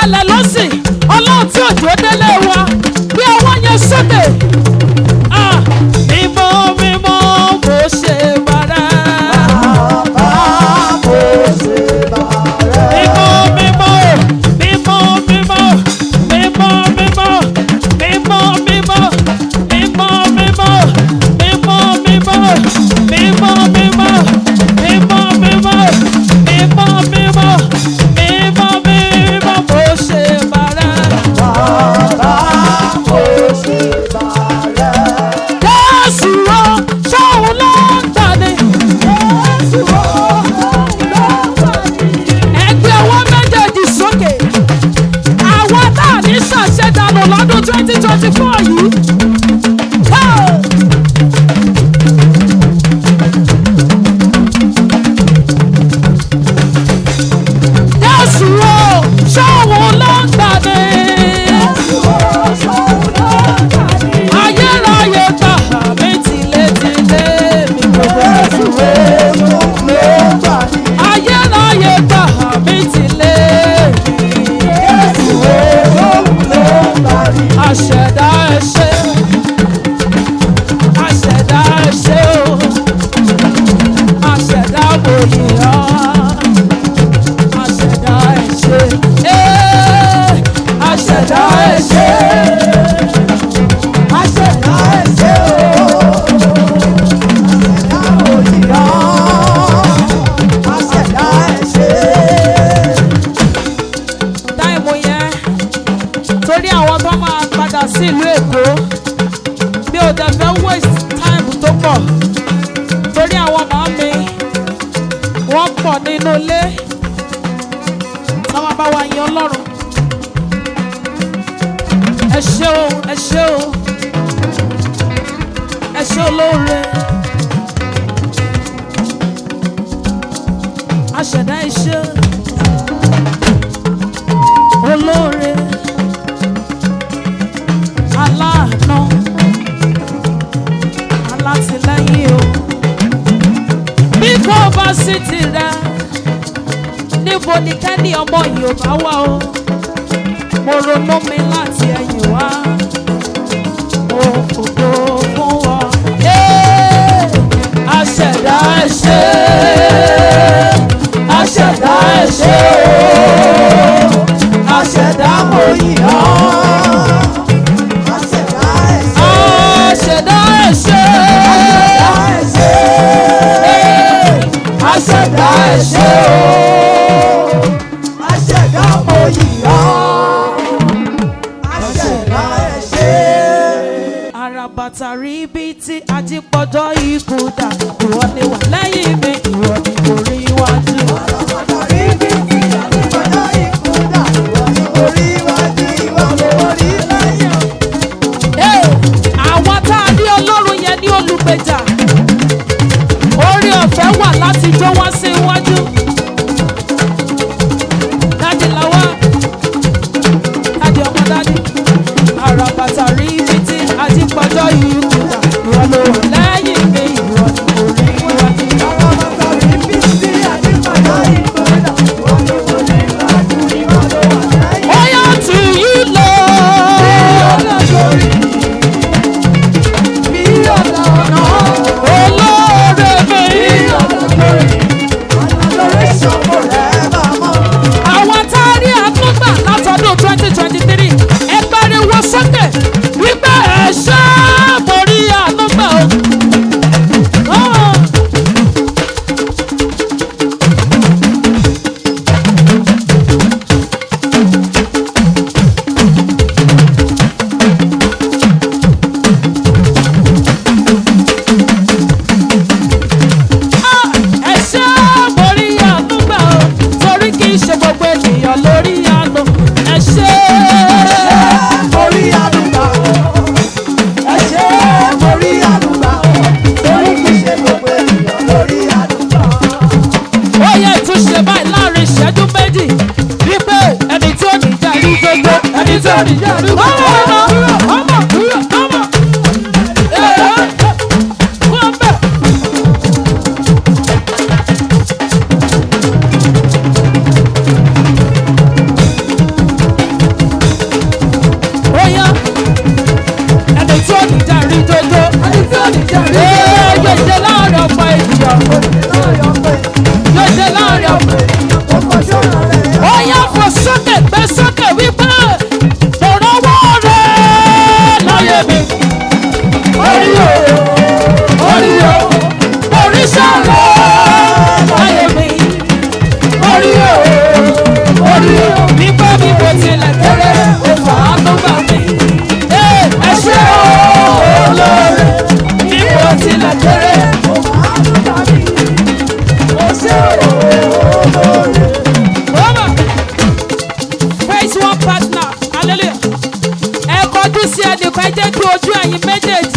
ṣẹlẹ̀ lọ́sìn ọlọ́run tí òjò délé wa gbé ọwọ́ yẹn sókè. Mímọ́ mímọ́ mo ṣe bàrẹ́. Bàbá mo ṣe bàrẹ́. Mímọ́ mímọ́ mímọ́ mímọ́ mímọ́ mímọ́ mímọ́ mímọ́ mímọ́ mímọ́ mímọ́ mímọ́ mímọ́ mímọ́ mímọ́ mímọ́ mímọ́ mímọ́ mímọ́ mo ṣe bàrẹ́. Bàbá mo ṣe bàrẹ́. Jésù o ṣóun ló ń gbani. Jésù o ṣóun ló ń gbani. Ẹgbẹ́ ọwọ́ méjèèjì sókè. Àwọn tá a ní ṣàṣẹ̀dànù lọ́dún 2024 yìí. Jésù o ṣóun ló ń gbani. Jésù o ṣóun ló ń gbani. Ayérayé gbà mí tìlétìlé mi gbogbo. Jésù o ṣóun ló ń gbani. Ayérayé gbà mí tìlé mi. Jésù o ṣóun ló ń gbani. Aṣẹ̀dá ẹ ṣé, aṣẹ̀dá ẹ ṣé o, aṣẹ̀dá mo yìn ọ́, aṣẹ̀dá ẹ ṣé, aṣẹ̀dá ẹ ṣé, Aṣẹ̀dá ẹ ṣé o. Aṣẹ̀dá mo yìn ọ́. Aṣẹ̀dá ẹ ṣé. táìmù yẹn torí àwọn tó máa padà sí ìlú Èkó bí o dẹ̀ fẹ́ waste time tó pọ̀ torí àwọn màámi wọ́n pọ̀ nínú ilé tí wọ́n bá wa yin Ọlọ́run. Ẹ ṣé o, ẹ ṣé o, ẹ ṣé olóore. Aṣẹ̀dá ẹ ṣé olóore aláàánú alátìlẹ́yìn o. Bí kò bá sí tirẹ̀ níbo ni kẹ́ni ọmọ yìí ò bá wà o. Mo ronú mi láti ẹ̀yìn wá mo fògo fún ọ. Aṣẹ̀dá ẹ ṣé, aṣẹ̀dá ẹ ṣé o, aṣẹ̀dá mo yìn ọ́. Aṣẹ̀dá ẹ ṣé. Aṣẹ̀dá ẹ ṣé, aṣẹ̀dá ẹ ṣé o. Aṣẹ̀dá mo yìn ọ́. Aṣẹ̀dá ẹ ṣé. Àràbàtà rí bí tí ajípọ̀jọ́ ikú dà, ìwọ ni wà lẹ́yìn mi, ìwọ ni kò rí iwájú. Àràbàtà rí bí tí àdìgbọ́dọ̀ ikú dà. Ìwọ ni orí iwájú, ìwọ ni orí lẹ́yìn. Àwọn tá a ní Ọlọ́run yẹn ní olùgbèjà, orí ọ̀fẹ́ wà láti jó wá sí iwájú. Dádì làwa, dádì ọmọ dádì, àràbàtà rí ibi tí ajípọ̀jọ́ yìí kù dà, ìwọ ló wà lẹ́yìn mi, ìwọ ni kò rí iwájú. Àràbàtà rí bí tí àdìgbọ́dọ̀ ikú dà. Ìwọ ni orí iwájú, ìwọ ni wà lẹ́yìn. Ó yá tù yí lọ. Bí ọ̀nà ọ̀nà. Olóore mi. Adoration forevermore. Àwọn tá a rí àtúgbà látọdún 2023 ẹ pariwo sókè wípé ẹ ṣé mo rí àtúgbà o. Ẹ ṣé mo rí àtúgbà o torí kì í ṣe gbogbo ènìyàn lórí àná. Ẹ ṣé. Orí àdúgbà o. Ẹ ṣé orí àdúgbà o. Torí kì í ṣe gbogbo ènìyàn lórí àdúgbà o. Ó yẹ ìtúnṣe báyìí láàrin ìṣẹ́jú méjì wípé ẹni tí ó nìjà rí gbogbo ẹni tí ó nìjà rí gbogbo. Ọmọ kúrò ọmọ. Wọ́n bẹ̀. ẹ̀yin méjèèjì